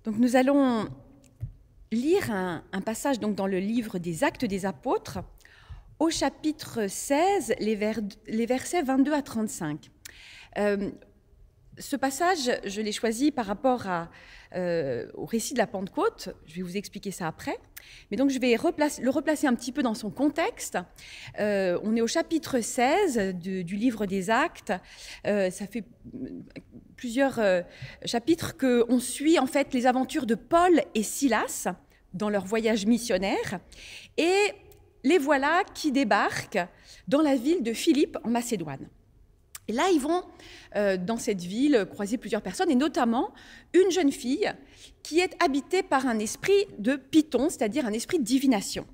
Donc nous allons lire un passage donc, dans le livre des Actes des Apôtres, au chapitre 16, les versets 22 à 35. Ce passage, je l'ai choisi par rapport au récit de la Pentecôte. Je vais vous expliquer ça après. Mais donc, je vais le replacer un petit peu dans son contexte. On est au chapitre 16 du livre des Actes. Ça fait plusieurs chapitres qu'on suit en fait les aventures de Paul et Silas dans leur voyage missionnaire. Et les voilà qui débarquent dans la ville de Philippe en Macédoine. Et là, ils vont, dans cette ville, croiser plusieurs personnes, et notamment une jeune fille qui est habitée par un esprit de python, c'est-à-dire un esprit de divination.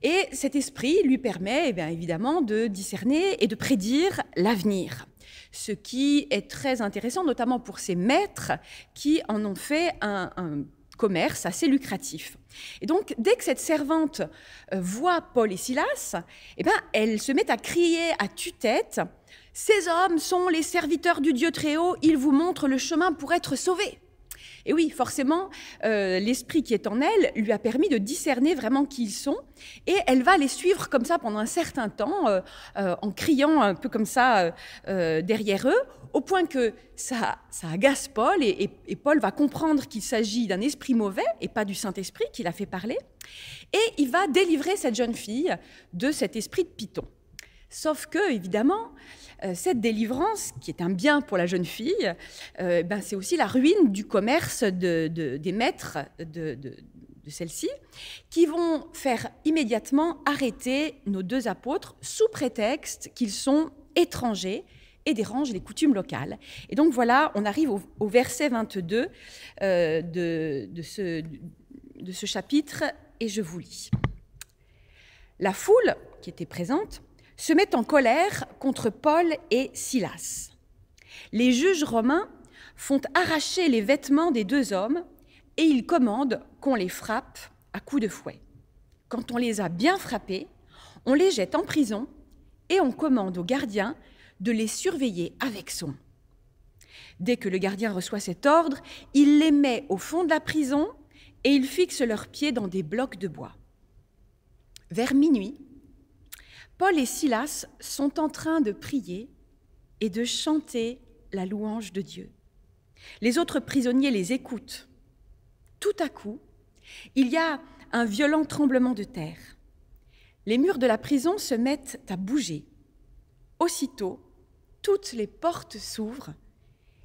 Et cet esprit lui permet, évidemment, de discerner et de prédire l'avenir. Ce qui est très intéressant, notamment pour ces maîtres qui en ont fait un commerce assez lucratif. Et donc, dès que cette servante voit Paul et Silas, elle se met à crier à tue-tête: « Ces hommes sont les serviteurs du Dieu Très-Haut, ils vous montrent le chemin pour être sauvés. » Et oui, forcément, l'esprit qui est en elle lui a permis de discerner vraiment qui ils sont, et elle va les suivre comme ça pendant un certain temps, en criant un peu comme ça derrière eux, au point que ça agace Paul, et Paul va comprendre qu'il s'agit d'un esprit mauvais et pas du Saint-Esprit qui l'a fait parler, et il va délivrer cette jeune fille de cet esprit de python. Sauf que, évidemment, cette délivrance, qui est un bien pour la jeune fille, c'est aussi la ruine du commerce des maîtres de celle-ci, qui vont faire immédiatement arrêter nos deux apôtres sous prétexte qu'ils sont étrangers et dérangent les coutumes locales. Et donc voilà, on arrive au verset 22 de ce chapitre, et je vous lis. La foule qui était présente se met en colère contre Paul et Silas. Les juges romains font arracher les vêtements des deux hommes et ils commandent qu'on les frappe à coups de fouet. Quand on les a bien frappés, on les jette en prison et on commande aux gardiens de les surveiller avec soin. Dès que le gardien reçoit cet ordre, il les met au fond de la prison et il fixe leurs pieds dans des blocs de bois. Vers minuit, Paul et Silas sont en train de prier et de chanter la louange de Dieu. Les autres prisonniers les écoutent. Tout à coup, il y a un violent tremblement de terre. Les murs de la prison se mettent à bouger. Aussitôt, toutes les portes s'ouvrent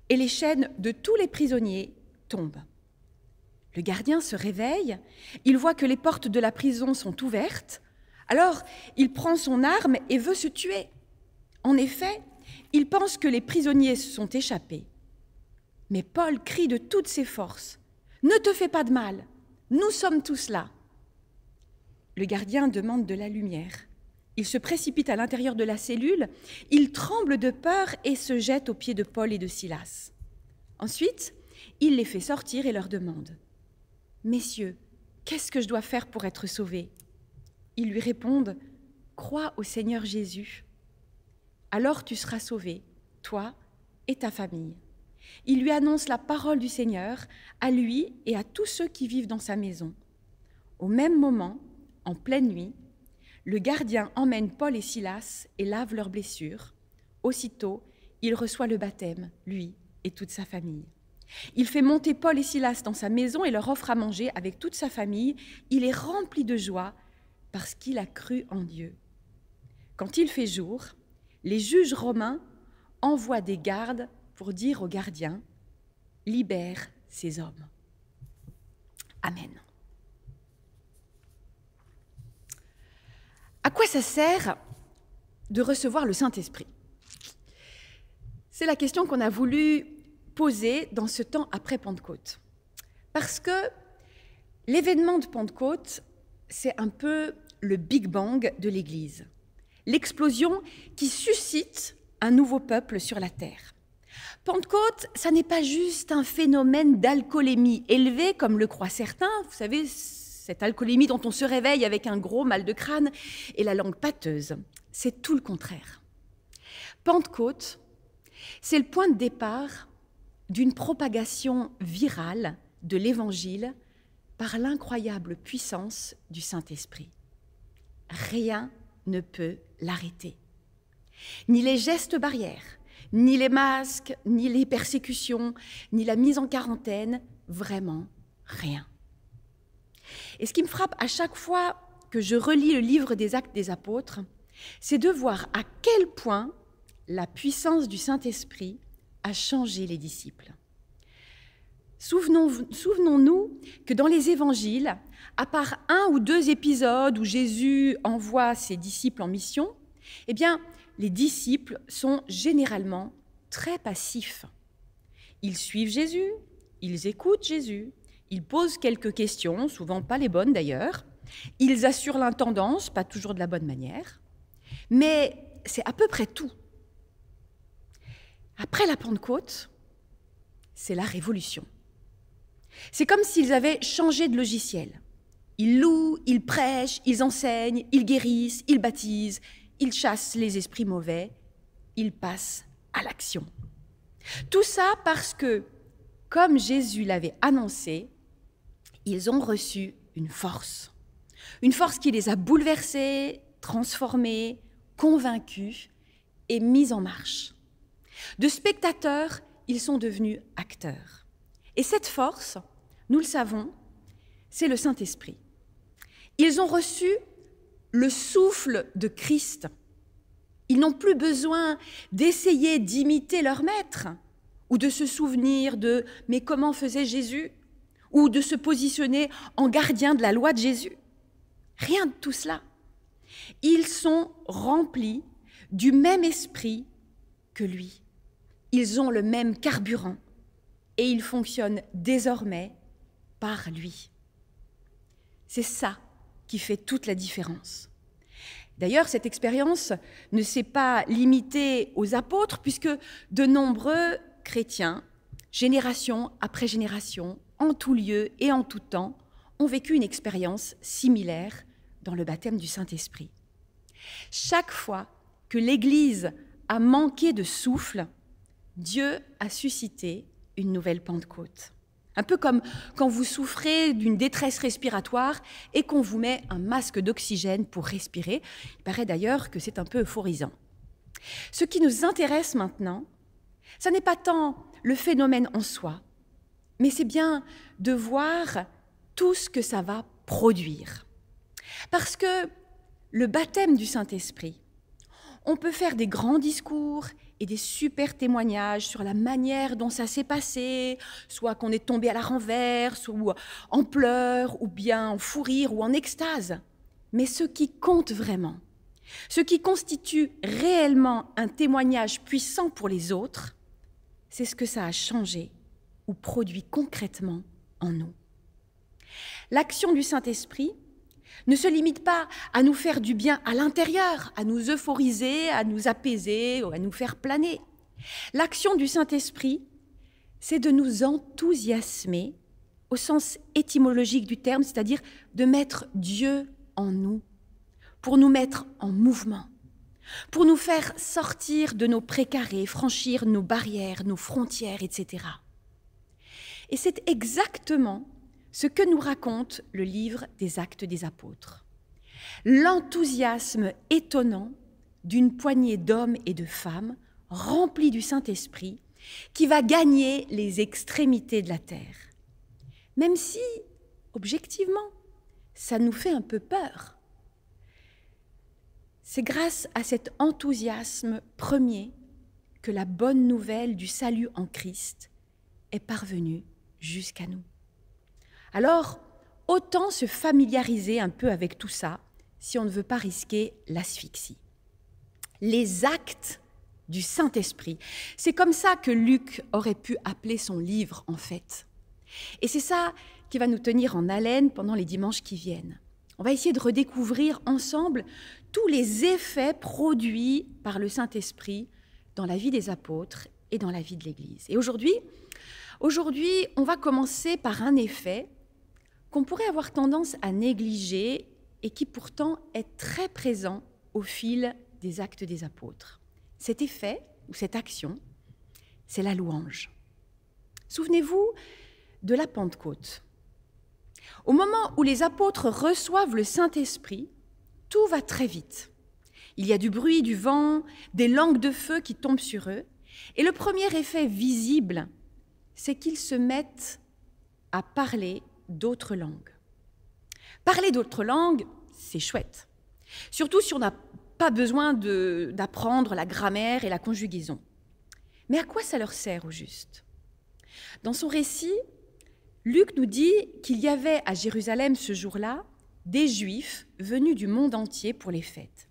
et les chaînes de tous les prisonniers tombent. Le gardien se réveille, il voit que les portes de la prison sont ouvertes. Alors, il prend son arme et veut se tuer. En effet, il pense que les prisonniers se sont échappés. Mais Paul crie de toutes ses forces: « Ne te fais pas de mal, nous sommes tous là. » Le gardien demande de la lumière. Il se précipite à l'intérieur de la cellule, il tremble de peur et se jette aux pieds de Paul et de Silas. Ensuite, il les fait sortir et leur demande: « Messieurs, qu'est-ce que je dois faire pour être sauvé ?» Ils lui répondent: « Crois au Seigneur Jésus. Alors tu seras sauvé, toi et ta famille. » Il lui annonce la parole du Seigneur à lui et à tous ceux qui vivent dans sa maison. Au même moment, en pleine nuit, le gardien emmène Paul et Silas et lave leurs blessures. Aussitôt, il reçoit le baptême, lui et toute sa famille. Il fait monter Paul et Silas dans sa maison et leur offre à manger avec toute sa famille. Il est rempli de joie parce qu'il a cru en Dieu. Quand il fait jour, les juges romains envoient des gardes pour dire aux gardiens: « Libère ces hommes. » Amen. À quoi ça sert de recevoir le Saint-Esprit? C'est la question qu'on a voulu poser dans ce temps après Pentecôte. Parce que l'événement de Pentecôte, c'est un peu le Big Bang de l'Église, l'explosion qui suscite un nouveau peuple sur la terre. Pentecôte, ça n'est pas juste un phénomène d'alcoolémie élevée, comme le croient certains. Vous savez, cette alcoolémie dont on se réveille avec un gros mal de crâne et la langue pâteuse. C'est tout le contraire. Pentecôte, c'est le point de départ d'une propagation virale de l'Évangile par l'incroyable puissance du Saint-Esprit. Rien ne peut l'arrêter. Ni les gestes barrières, ni les masques, ni les persécutions, ni la mise en quarantaine, vraiment rien. Et ce qui me frappe à chaque fois que je relis le livre des Actes des Apôtres, c'est de voir à quel point la puissance du Saint-Esprit a changé les disciples. Souvenons-nous que dans les évangiles, à part 1 ou 2 épisodes où Jésus envoie ses disciples en mission, eh bien, les disciples sont généralement très passifs. Ils suivent Jésus, ils écoutent Jésus, ils posent quelques questions, souvent pas les bonnes d'ailleurs, ils assurent l'intendance, pas toujours de la bonne manière, mais c'est à peu près tout. Après la Pentecôte, c'est la révolution. C'est comme s'ils avaient changé de logiciel. Ils louent, ils prêchent, ils enseignent, ils guérissent, ils baptisent, ils chassent les esprits mauvais, ils passent à l'action. Tout ça parce que, comme Jésus l'avait annoncé, ils ont reçu une force qui les a bouleversés, transformés, convaincus et mis en marche. De spectateurs, ils sont devenus acteurs. Et cette force, nous le savons, c'est le Saint-Esprit. Ils ont reçu le souffle de Christ. Ils n'ont plus besoin d'essayer d'imiter leur maître ou de se souvenir de « mais comment faisait Jésus ?» ou de se positionner en gardien de la loi de Jésus. Rien de tout cela. Ils sont remplis du même esprit que lui. Ils ont le même carburant et ils fonctionnent désormais par lui. C'est ça qui fait toute la différence. D'ailleurs, cette expérience ne s'est pas limitée aux apôtres, puisque de nombreux chrétiens, génération après génération, en tout lieu et en tout temps, ont vécu une expérience similaire dans le baptême du Saint-Esprit. Chaque fois que l'Église a manqué de souffle, Dieu a suscité une nouvelle Pentecôte. Un peu comme quand vous souffrez d'une détresse respiratoire et qu'on vous met un masque d'oxygène pour respirer. Il paraît d'ailleurs que c'est un peu euphorisant. Ce qui nous intéresse maintenant, ce n'est pas tant le phénomène en soi, mais c'est bien de voir tout ce que ça va produire. Parce que le baptême du Saint-Esprit, on peut faire des grands discours et des super témoignages sur la manière dont ça s'est passé, soit qu'on est tombé à la renverse, ou en pleurs, ou bien en fou rire, ou en extase. Mais ce qui compte vraiment, ce qui constitue réellement un témoignage puissant pour les autres, c'est ce que ça a changé ou produit concrètement en nous. L'action du Saint-Esprit ne se limite pas à nous faire du bien à l'intérieur, à nous euphoriser, à nous apaiser, ou à nous faire planer. L'action du Saint-Esprit, c'est de nous enthousiasmer au sens étymologique du terme, c'est-à-dire de mettre Dieu en nous, pour nous mettre en mouvement, pour nous faire sortir de nos précarés, franchir nos barrières, nos frontières, etc. Et c'est exactement ce que nous raconte le livre des Actes des Apôtres. L'enthousiasme étonnant d'une poignée d'hommes et de femmes remplis du Saint-Esprit qui va gagner les extrémités de la terre. Même si, objectivement, ça nous fait un peu peur. C'est grâce à cet enthousiasme premier que la bonne nouvelle du salut en Christ est parvenue jusqu'à nous. Alors, autant se familiariser un peu avec tout ça si on ne veut pas risquer l'asphyxie. Les actes du Saint-Esprit, c'est comme ça que Luc aurait pu appeler son livre en fait. Et c'est ça qui va nous tenir en haleine pendant les dimanches qui viennent. On va essayer de redécouvrir ensemble tous les effets produits par le Saint-Esprit dans la vie des apôtres et dans la vie de l'Église. Et aujourd'hui, on va commencer par un effet qu'on pourrait avoir tendance à négliger et qui pourtant est très présent au fil des Actes des Apôtres. Cet effet, ou cette action, c'est la louange. Souvenez-vous de la Pentecôte. Au moment où les apôtres reçoivent le Saint-Esprit, tout va très vite. Il y a du bruit, du vent, des langues de feu qui tombent sur eux. Et le premier effet visible, c'est qu'ils se mettent à parler d'autres langues. Parler d'autres langues, c'est chouette. Surtout si on n'a pas besoin d'apprendre la grammaire et la conjugaison. Mais à quoi ça leur sert au juste? Dans son récit, Luc nous dit qu'il y avait à Jérusalem ce jour-là des Juifs venus du monde entier pour les fêtes.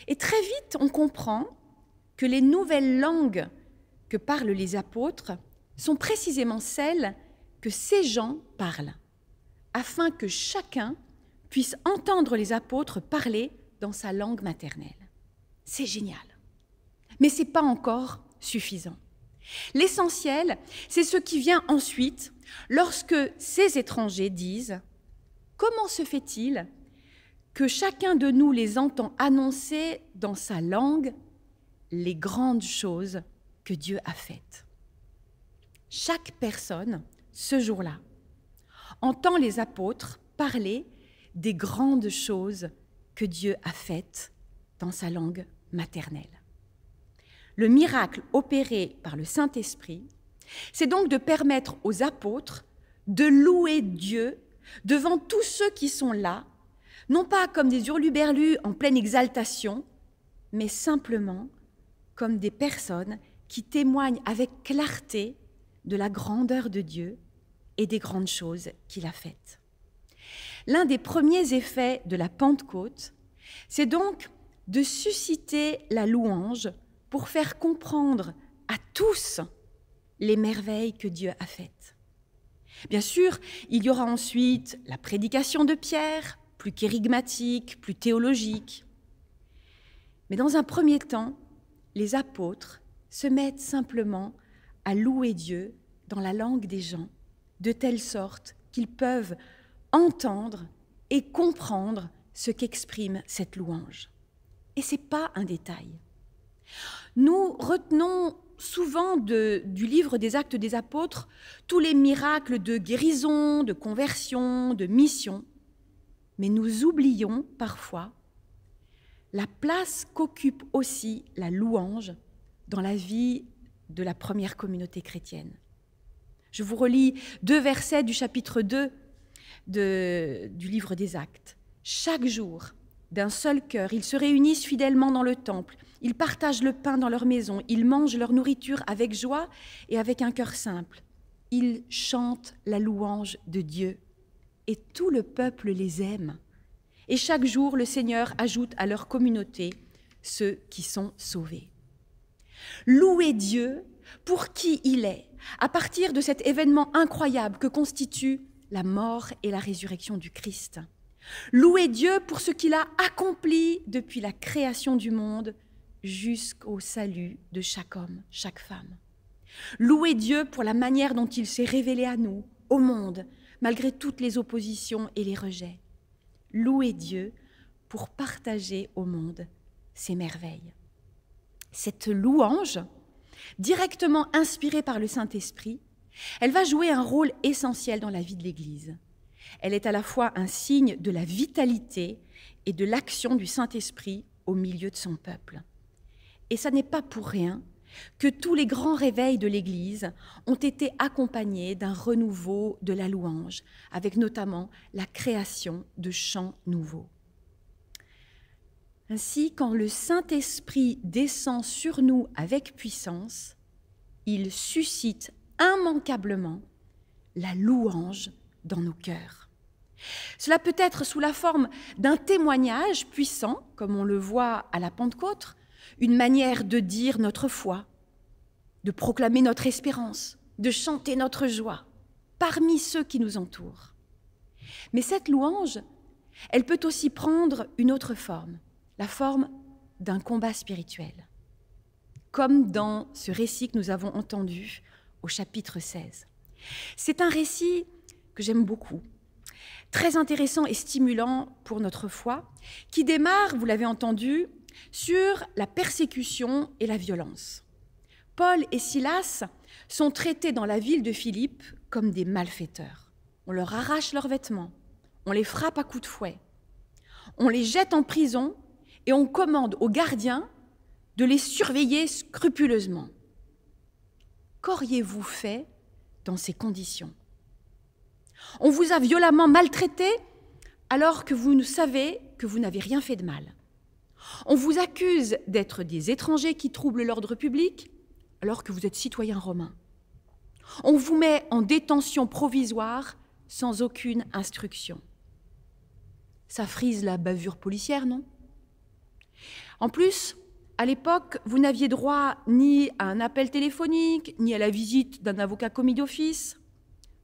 Et très vite, on comprend que les nouvelles langues que parlent les apôtres sont précisément celles que ces gens parlent, afin que chacun puisse entendre les apôtres parler dans sa langue maternelle. C'est génial. Mais ce n'est pas encore suffisant. L'essentiel, c'est ce qui vient ensuite, lorsque ces étrangers disent « Comment se fait-il que chacun de nous les entend annoncer dans sa langue les grandes choses que Dieu a faites ?» Chaque personne, ce jour-là, entend les apôtres parler des grandes choses que Dieu a faites dans sa langue maternelle. Le miracle opéré par le Saint-Esprit, c'est donc de permettre aux apôtres de louer Dieu devant tous ceux qui sont là, non pas comme des hurluberlus en pleine exaltation, mais simplement comme des personnes qui témoignent avec clarté de la grandeur de Dieu et des grandes choses qu'il a faites. L'un des premiers effets de la Pentecôte, c'est donc de susciter la louange pour faire comprendre à tous les merveilles que Dieu a faites. Bien sûr, il y aura ensuite la prédication de Pierre, plus kérigmatique, plus théologique. Mais dans un premier temps, les apôtres se mettent simplement à louer Dieu dans la langue des gens, de telle sorte qu'ils peuvent entendre et comprendre ce qu'exprime cette louange. Et ce n'est pas un détail. Nous retenons souvent du livre des Actes des Apôtres tous les miracles de guérison, de conversion, de mission, mais nous oublions parfois la place qu'occupe aussi la louange dans la vie de la première communauté chrétienne. Je vous relis 2 versets du chapitre 2 du livre des Actes. « Chaque jour, d'un seul cœur, ils se réunissent fidèlement dans le temple, ils partagent le pain dans leur maison, ils mangent leur nourriture avec joie et avec un cœur simple. Ils chantent la louange de Dieu et tout le peuple les aime. Et chaque jour, le Seigneur ajoute à leur communauté ceux qui sont sauvés. » Louer Dieu pour qui il est, à partir de cet événement incroyable que constitue la mort et la résurrection du Christ. Louer Dieu pour ce qu'il a accompli depuis la création du monde jusqu'au salut de chaque homme, chaque femme. Louer Dieu pour la manière dont il s'est révélé à nous, au monde, malgré toutes les oppositions et les rejets. Louer Dieu pour partager au monde ses merveilles. Cette louange, directement inspirée par le Saint-Esprit, elle va jouer un rôle essentiel dans la vie de l'Église. Elle est à la fois un signe de la vitalité et de l'action du Saint-Esprit au milieu de son peuple. Et ça n'est pas pour rien que tous les grands réveils de l'Église ont été accompagnés d'un renouveau de la louange, avec notamment la création de chants nouveaux. Ainsi, quand le Saint-Esprit descend sur nous avec puissance, il suscite immanquablement la louange dans nos cœurs. Cela peut être sous la forme d'un témoignage puissant, comme on le voit à la Pentecôte, une manière de dire notre foi, de proclamer notre espérance, de chanter notre joie parmi ceux qui nous entourent. Mais cette louange, elle peut aussi prendre une autre forme, la forme d'un combat spirituel, comme dans ce récit que nous avons entendu au chapitre 16. C'est un récit que j'aime beaucoup, très intéressant et stimulant pour notre foi, qui démarre, vous l'avez entendu, sur la persécution et la violence. Paul et Silas sont traités dans la ville de Philippe comme des malfaiteurs. On leur arrache leurs vêtements, on les frappe à coups de fouet, on les jette en prison et on commande aux gardiens de les surveiller scrupuleusement. Qu'auriez-vous fait dans ces conditions? On vous a violemment maltraité alors que vous savez que vous n'avez rien fait de mal. On vous accuse d'être des étrangers qui troublent l'ordre public alors que vous êtes citoyen romain. On vous met en détention provisoire sans aucune instruction. Ça frise la bavure policière, non? En plus, à l'époque, vous n'aviez droit ni à un appel téléphonique, ni à la visite d'un avocat commis d'office.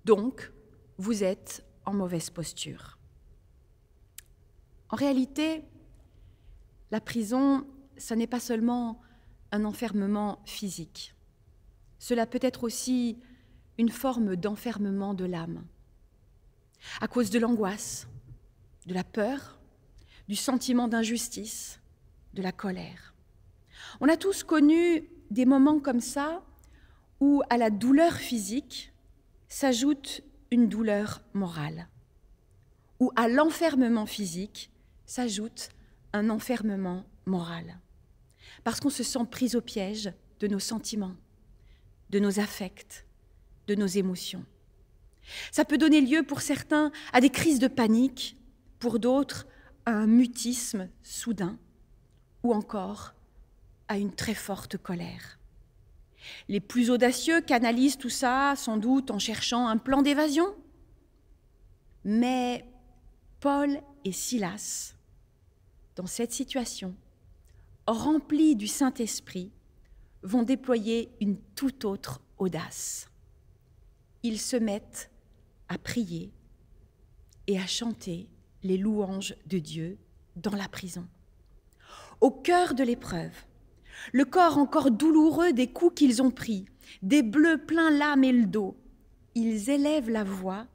Donc, vous êtes en mauvaise posture. En réalité, la prison, ça n'est pas seulement un enfermement physique. Cela peut être aussi une forme d'enfermement de l'âme, à cause de l'angoisse, de la peur, du sentiment d'injustice, de la colère. On a tous connu des moments comme ça où à la douleur physique s'ajoute une douleur morale, où à l'enfermement physique s'ajoute un enfermement moral, parce qu'on se sent pris au piège de nos sentiments, de nos affects, de nos émotions. Ça peut donner lieu pour certains à des crises de panique, pour d'autres à un mutisme soudain, ou encore à une très forte colère. Les plus audacieux canalisent tout ça, sans doute en cherchant un plan d'évasion. Mais Paul et Silas, dans cette situation, remplis du Saint-Esprit, vont déployer une toute autre audace. Ils se mettent à prier et à chanter les louanges de Dieu dans la prison. Au cœur de l'épreuve, le corps encore douloureux des coups qu'ils ont pris, des bleus plein l'âme et le dos, ils élèvent la voix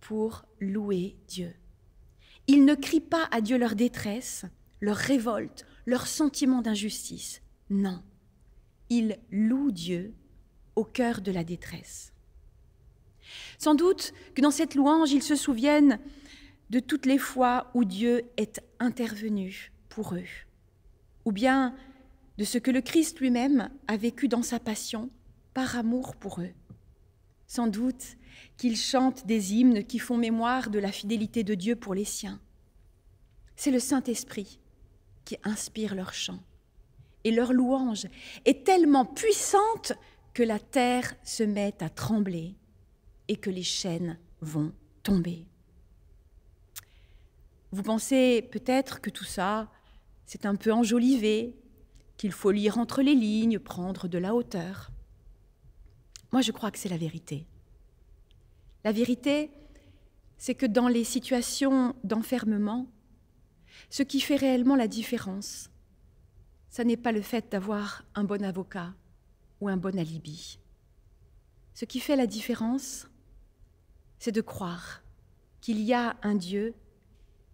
pour louer Dieu. Ils ne crient pas à Dieu leur détresse, leur révolte, leur sentiment d'injustice. Non, ils louent Dieu au cœur de la détresse. Sans doute que dans cette louange, ils se souviennent de toutes les fois où Dieu est intervenu pour eux, ou bien de ce que le Christ lui-même a vécu dans sa passion par amour pour eux. Sans doute qu'ils chantent des hymnes qui font mémoire de la fidélité de Dieu pour les siens. C'est le Saint-Esprit qui inspire leur chant. Et leur louange est tellement puissante que la terre se met à trembler et que les chaînes vont tomber. Vous pensez peut-être que tout ça, c'est un peu enjolivé, qu'il faut lire entre les lignes, prendre de la hauteur. Moi, je crois que c'est la vérité. La vérité, c'est que dans les situations d'enfermement, ce qui fait réellement la différence, ça n'est pas le fait d'avoir un bon avocat ou un bon alibi. Ce qui fait la différence, c'est de croire qu'il y a un Dieu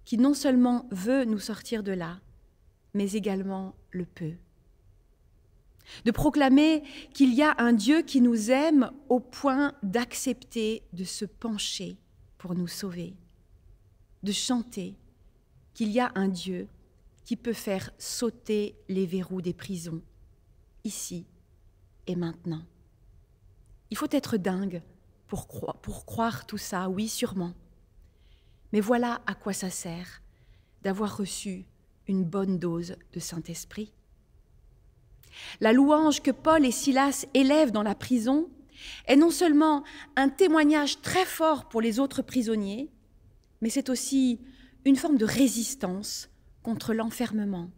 qui non seulement veut nous sortir de là, mais également le peut. De proclamer qu'il y a un Dieu qui nous aime au point d'accepter de se pencher pour nous sauver. De chanter qu'il y a un Dieu qui peut faire sauter les verrous des prisons, ici et maintenant. Il faut être dingue pour croire tout ça, oui, sûrement. Mais voilà à quoi ça sert d'avoir reçu une bonne dose de Saint-Esprit. La louange que Paul et Silas élèvent dans la prison est non seulement un témoignage très fort pour les autres prisonniers, mais c'est aussi une forme de résistance contre l'enfermement,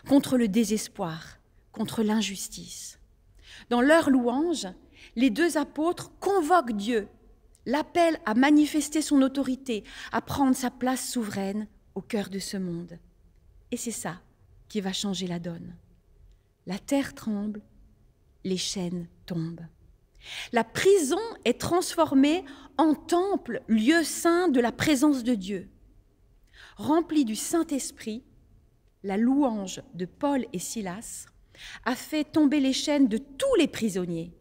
contre le désespoir, contre l'injustice. Dans leur louange, les deux apôtres convoquent Dieu, l'appellent à manifester son autorité, à prendre sa place souveraine au cœur de ce monde. Et c'est ça qui va changer la donne. La terre tremble, les chaînes tombent. La prison est transformée en temple, lieu saint de la présence de Dieu. Remplie du Saint-Esprit, la louange de Paul et Silas a fait tomber les chaînes de tous les prisonniers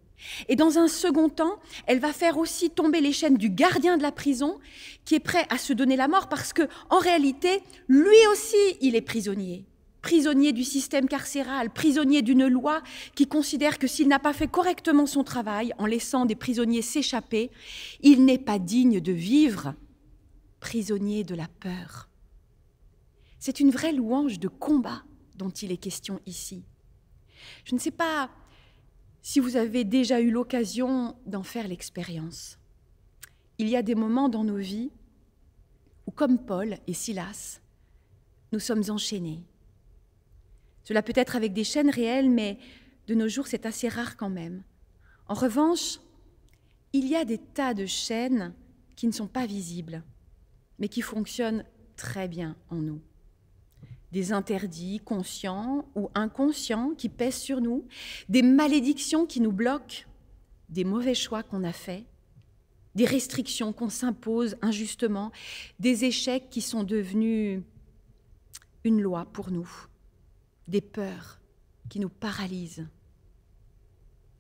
Et dans un second temps, elle va faire aussi tomber les chaînes du gardien de la prison qui est prêt à se donner la mort parce que, en réalité, lui aussi, il est prisonnier. Prisonnier du système carcéral, prisonnier d'une loi qui considère que s'il n'a pas fait correctement son travail en laissant des prisonniers s'échapper, il n'est pas digne de vivre, prisonnier de la peur. C'est une vraie louange de combat dont il est question ici. Je ne sais pas si vous avez déjà eu l'occasion d'en faire l'expérience. Il y a des moments dans nos vies où, comme Paul et Silas, nous sommes enchaînés. Cela peut être avec des chaînes réelles, mais de nos jours, c'est assez rare quand même. En revanche, il y a des tas de chaînes qui ne sont pas visibles, mais qui fonctionnent très bien en nous. Des interdits conscients ou inconscients qui pèsent sur nous, des malédictions qui nous bloquent, des mauvais choix qu'on a faits, des restrictions qu'on s'impose injustement, des échecs qui sont devenus une loi pour nous, des peurs qui nous paralysent.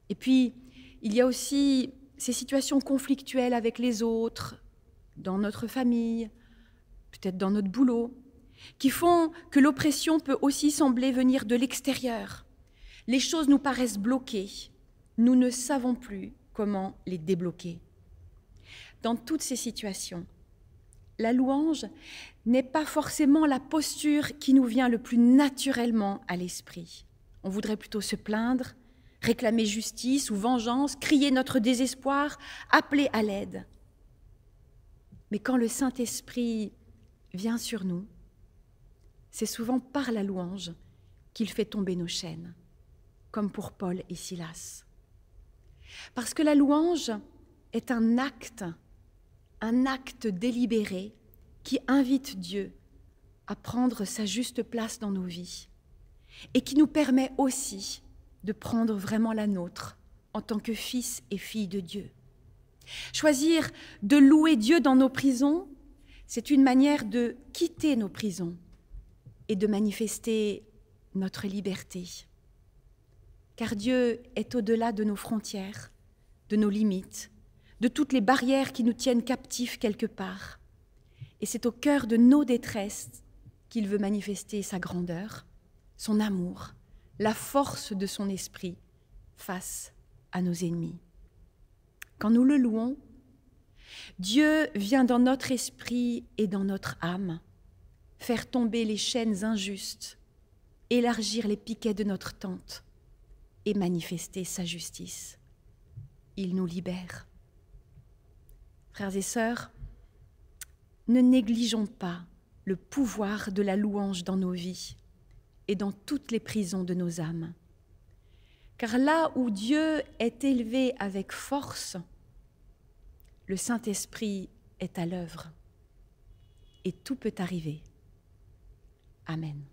Et puis, il y a aussi ces situations conflictuelles avec les autres, dans notre famille, peut-être dans notre boulot, qui font que l'oppression peut aussi sembler venir de l'extérieur. Les choses nous paraissent bloquées. Nous ne savons plus comment les débloquer. Dans toutes ces situations, la louange n'est pas forcément la posture qui nous vient le plus naturellement à l'esprit. On voudrait plutôt se plaindre, réclamer justice ou vengeance, crier notre désespoir, appeler à l'aide. Mais quand le Saint-Esprit vient sur nous, c'est souvent par la louange qu'il fait tomber nos chaînes, comme pour Paul et Silas. Parce que la louange est un acte délibéré qui invite Dieu à prendre sa juste place dans nos vies et qui nous permet aussi de prendre vraiment la nôtre en tant que fils et filles de Dieu. Choisir de louer Dieu dans nos prisons, c'est une manière de quitter nos prisons et de manifester notre liberté. Car Dieu est au-delà de nos frontières, de nos limites, de toutes les barrières qui nous tiennent captifs quelque part. Et c'est au cœur de nos détresses qu'il veut manifester sa grandeur, son amour, la force de son esprit face à nos ennemis. Quand nous le louons, Dieu vient dans notre esprit et dans notre âme faire tomber les chaînes injustes, élargir les piquets de notre tente et manifester sa justice. Il nous libère. Frères et sœurs, ne négligeons pas le pouvoir de la louange dans nos vies et dans toutes les prisons de nos âmes. Car là où Dieu est élevé avec force, le Saint-Esprit est à l'œuvre et tout peut arriver. Amen.